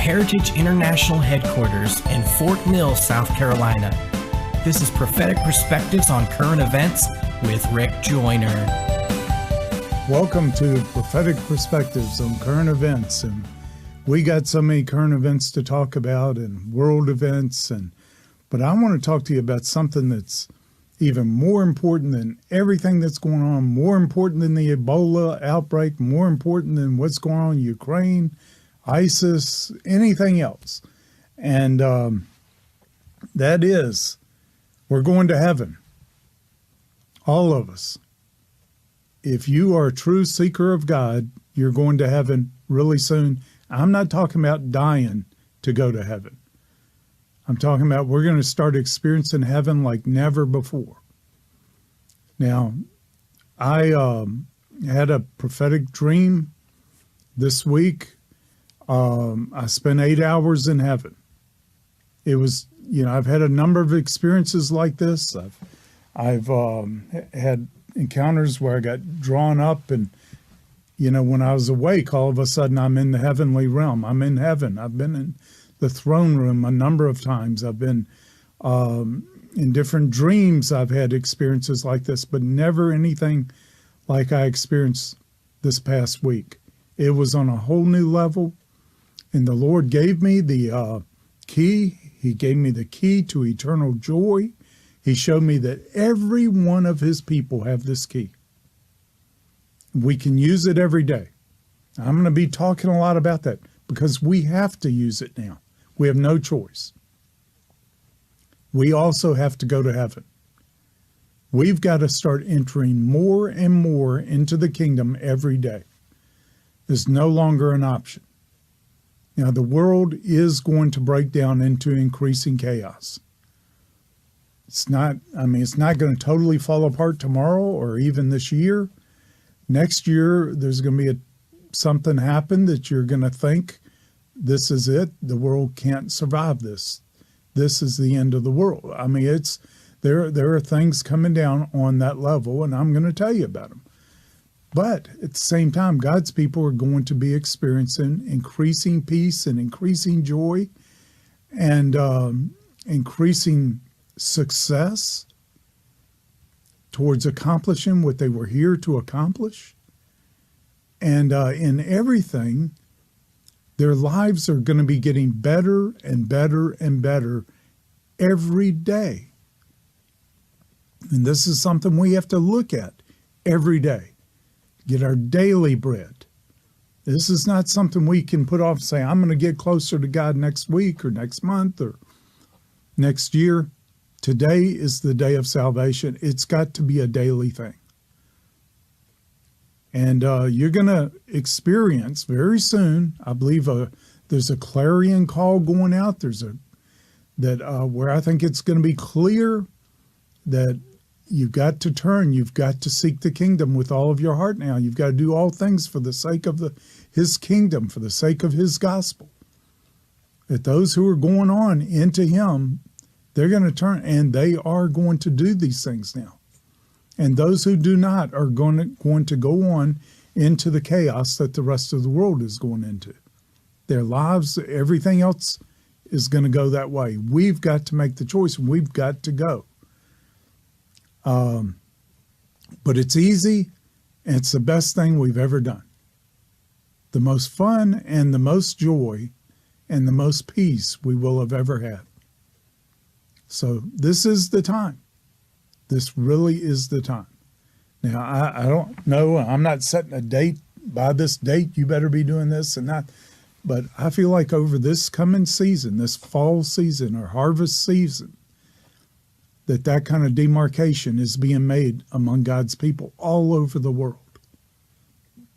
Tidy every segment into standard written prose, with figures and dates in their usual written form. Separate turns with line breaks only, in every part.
Heritage International Headquarters in Fort Mill, South Carolina. This is Prophetic Perspectives on Current Events with Rick Joyner.
Welcome to Prophetic Perspectives on Current Events. And we got so many current events to talk about and world events. But I want to talk to you about something that's even more important than everything that's going on, more important than the Ebola outbreak, more important than what's going on in Ukraine, ISIS, anything else. And that is, we're going to heaven. All of us. If you are a true seeker of God, you're going to heaven really soon. I'm not talking about dying to go to heaven. I'm talking about we're going to start experiencing heaven like never before. Now, I had a prophetic dream this week. I spent 8 hours in heaven. It was, I've had a number of experiences like this. I've had encounters where I got drawn up and, when I was awake, all of a sudden I'm in the heavenly realm. I'm in heaven. I've been in the throne room a number of times. I've been in different dreams. I've had experiences like this, but never anything like I experienced this past week. It was on a whole new level. And the Lord gave me the key. He gave me the key to eternal joy. He showed me that every one of his people have this key. We can use it every day. I'm going to be talking a lot about that because we have to use it now. We have no choice. We also have to go to heaven. We've got to start entering more and more into the kingdom every day. It's no longer an option. Now, the world is going to break down into increasing chaos. It's not going to totally fall apart tomorrow or even this year. Next year, there's going to be something happen that you're going to think, this is it. The world can't survive this. This is the end of the world. There are things coming down on that level, and I'm going to tell you about them. But at the same time, God's people are going to be experiencing increasing peace and increasing joy and increasing success towards accomplishing what they were here to accomplish. And in everything, their lives are going to be getting better and better and better every day. And this is something we have to look at every day. Get our daily bread. This is not something we can put off and say, I'm going to get closer to God next week or next month or next year. Today is the day of salvation. It's got to be a daily thing. And you're going to experience very soon, I believe there's a clarion call going out. Where I think it's going to be clear that you've got to turn. You've got to seek the kingdom with all of your heart now. You've got to do all things for the sake of his kingdom, for the sake of his gospel. That those who are going on into him, they're going to turn, and they are going to do these things now. And those who do not are going to go on into the chaos that the rest of the world is going into. Their lives, everything else is going to go that way. We've got to make the choice. We've got to go. But it's easy, and it's the best thing we've ever done. The most fun and the most joy and the most peace we will have ever had. So this is the time. This really is the time. Now, I don't know. I'm not setting a date. By this date, you better be doing this and that. But I feel like over this coming season, this fall season or harvest season, that kind of demarcation is being made among God's people all over the world.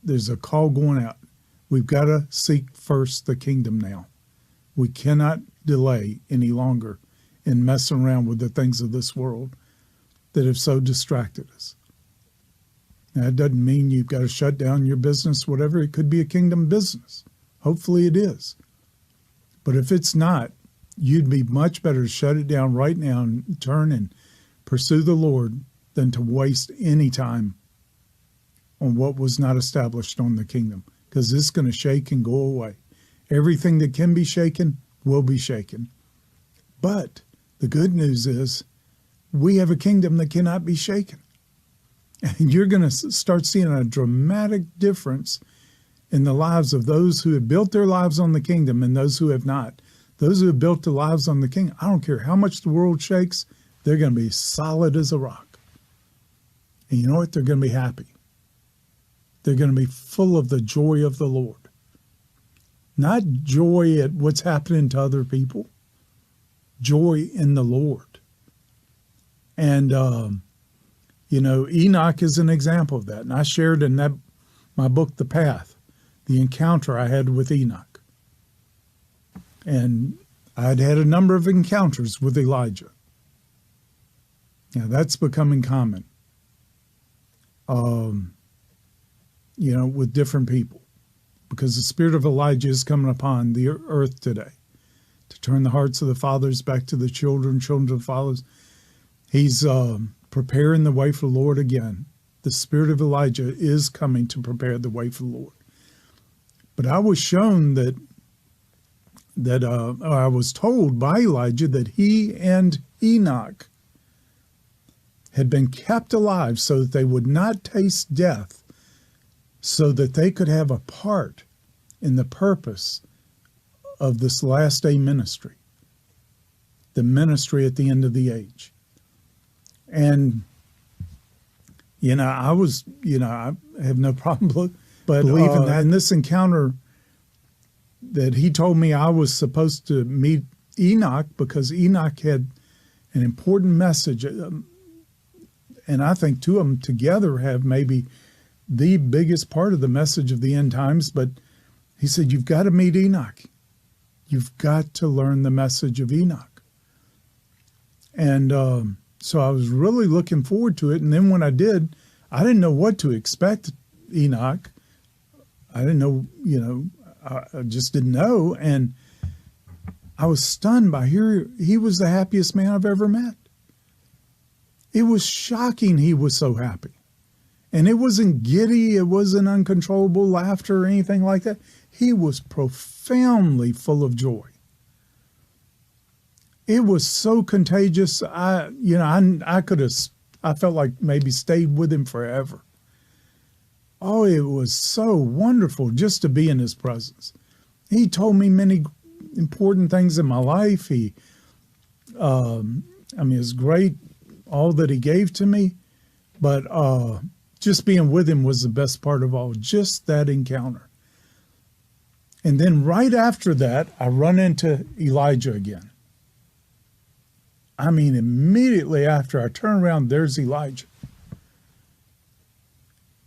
There's a call going out. We've got to seek first the kingdom now. We cannot delay any longer in messing around with the things of this world that have so distracted us. Now, it doesn't mean you've got to shut down your business, whatever. It could be a kingdom business. Hopefully it is. But if it's not, you'd be much better to shut it down right now and turn and pursue the Lord than to waste any time on what was not established on the kingdom, because it's going to shake and go away. Everything that can be shaken will be shaken. But the good news is we have a kingdom that cannot be shaken. And you're going to start seeing a dramatic difference in the lives of those who have built their lives on the kingdom and those who have not. Those who have built their lives on the kingdom, I don't care how much the world shakes, they're going to be solid as a rock. And you know what? They're going to be happy. They're going to be full of the joy of the Lord. Not joy at what's happening to other people, joy in the Lord. And, Enoch is an example of that. And I shared in my book, The Path, the encounter I had with Enoch. And I'd had a number of encounters with Elijah. Now, that's becoming common, with different people. Because the spirit of Elijah is coming upon the earth today to turn the hearts of the fathers back to the children, children to the fathers. He's preparing the way for the Lord again. The spirit of Elijah is coming to prepare the way for the Lord. But I was shown I was told by Elijah that he and Enoch had been kept alive so that they would not taste death, so that they could have a part in the purpose of this last day ministry, the ministry at the end of the age. And, I have no problem believing that. In this encounter that he told me I was supposed to meet Enoch because Enoch had an important message. And I think two of them together have maybe the biggest part of the message of the end times. But he said, you've got to meet Enoch. You've got to learn the message of Enoch. And so I was really looking forward to it. And then when I did, I didn't know what to expect Enoch. I didn't know, I just didn't know. And I was stunned by hearing he was the happiest man I've ever met. It was shocking he was so happy. And it wasn't giddy, it wasn't uncontrollable laughter or anything like that. He was profoundly full of joy. It was so contagious. I felt like maybe stayed with him forever. Oh, it was so wonderful just to be in his presence. He told me many important things in my life. It was great, all that he gave to me, but just being with him was the best part of all, just that encounter. And then right after that, I run into Elijah again. Immediately after I turn around, there's Elijah.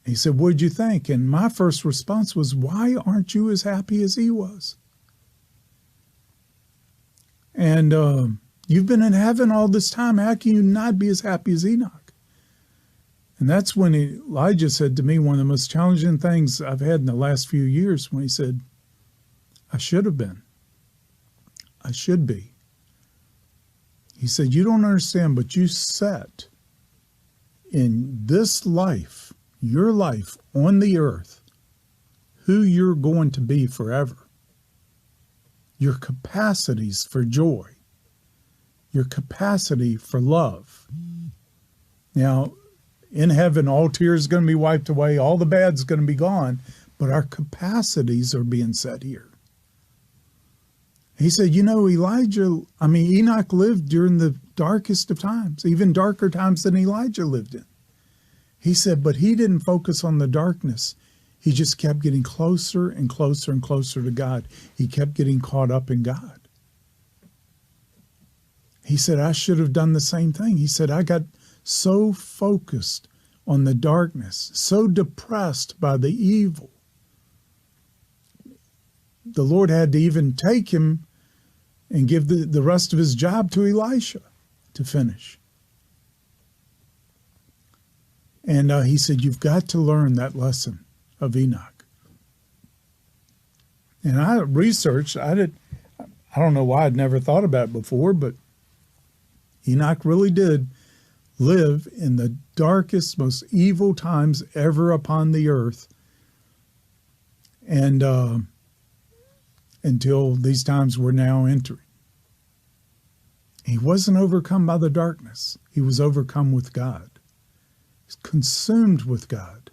He said, what'd you think? And my first response was, why aren't you as happy as he was? And you've been in heaven all this time. How can you not be as happy as Enoch? And that's when Elijah said to me one of the most challenging things I've had in the last few years, when he said, I should have been. I should be. He said, you don't understand, but you set in this life, your life on the earth, who you're going to be forever. Your capacities for joy, your capacity for love. Now, in heaven, all tears are going to be wiped away, all the bad's going to be gone, but our capacities are being set here. He said, Enoch lived during the darkest of times, even darker times than Elijah lived in. He said, but he didn't focus on the darkness. He just kept getting closer and closer and closer to God. He kept getting caught up in God. He said, I should have done the same thing. He said, I got so focused on the darkness, so depressed by the evil. The Lord had to even take him and give the rest of his job to Elisha to finish. And he said, you've got to learn that lesson of Enoch. And I researched, I don't know why I'd never thought about it before, but Enoch really did live in the darkest, most evil times ever upon the earth. And until these times we're now entering. He wasn't overcome by the darkness. He was overcome with God. He's consumed with God.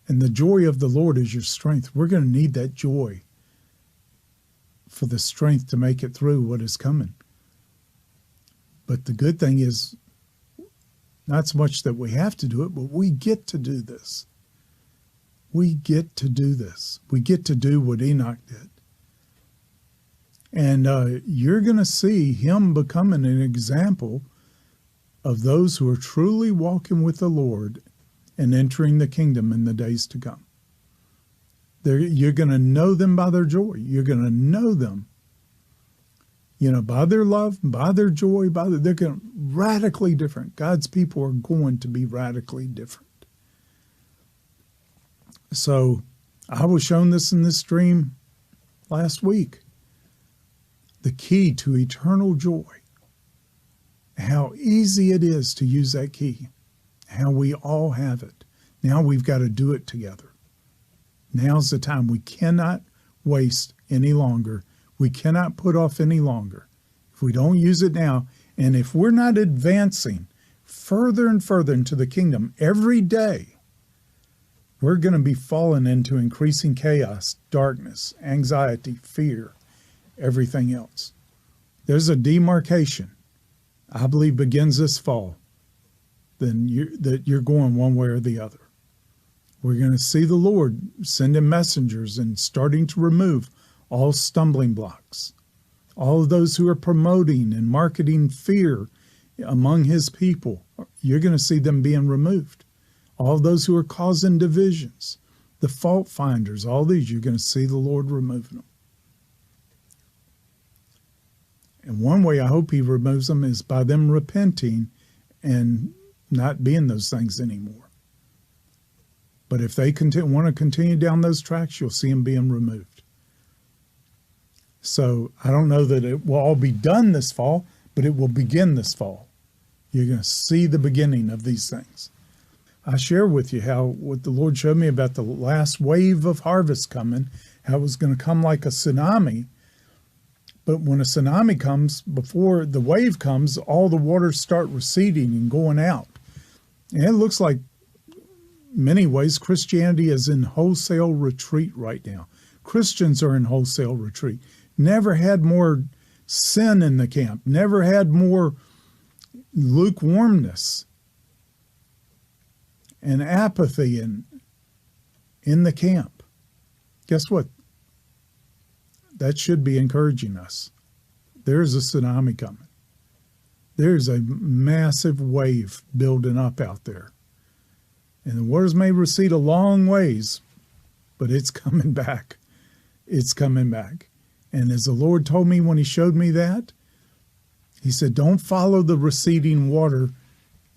And the joy of the Lord is your strength. We're going to need that joy for the strength to make it through what is coming. But the good thing is, not so much that we have to do it, but we get to do this. We get to do this. We get to do what Enoch did. And you're going to see him becoming an example of those who are truly walking with the Lord and entering the kingdom in the days to come. You're going to know them by their joy. You're going to know them, by their love, by their joy, they're going to radically different. God's people are going to be radically different. So I was shown this in this dream last week. The key to eternal joy. How easy it is to use that key. How we all have it. Now we've got to do it together. Now's the time. We cannot waste any longer. We cannot put off any longer. If we don't use it now, and if we're not advancing further and further into the kingdom every day, we're going to be falling into increasing chaos, darkness, anxiety, fear, everything else. There's a demarcation, I believe, begins this fall, that you're going one way or the other. We're going to see the Lord sending messengers and starting to remove all stumbling blocks. All of those who are promoting and marketing fear among his people, you're going to see them being removed. All those who are causing divisions, the fault finders, all these, you're going to see the Lord removing them. And one way I hope he removes them is by them repenting and not being those things anymore. But if they want to continue down those tracks, you'll see them being removed. So I don't know that it will all be done this fall, but it will begin this fall. You're going to see the beginning of these things. I share with you what the Lord showed me about the last wave of harvest coming, how it was going to come like a tsunami. But when a tsunami comes, before the wave comes, all the waters start receding and going out. And it looks like, many ways, Christianity is in wholesale retreat right now. Christians are in wholesale retreat. Never had more sin in the camp. Never had more lukewarmness and apathy in the camp. Guess what? That should be encouraging us. There's a tsunami coming. There's a massive wave building up out there. And the waters may recede a long ways, but it's coming back. It's coming back. And as the Lord told me when he showed me that, he said, don't follow the receding water.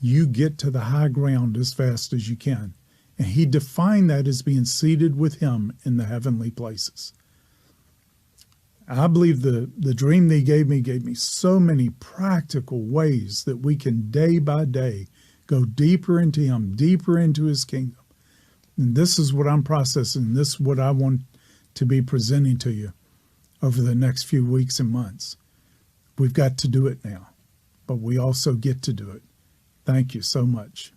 You get to the high ground as fast as you can. And he defined that as being seated with him in the heavenly places. I believe the dream that he gave me so many practical ways that we can day by day go deeper into him, deeper into his kingdom. And this is what I'm processing. This is what I want to be presenting to you over the next few weeks and months. We've got to do it now, but we also get to do it. Thank you so much.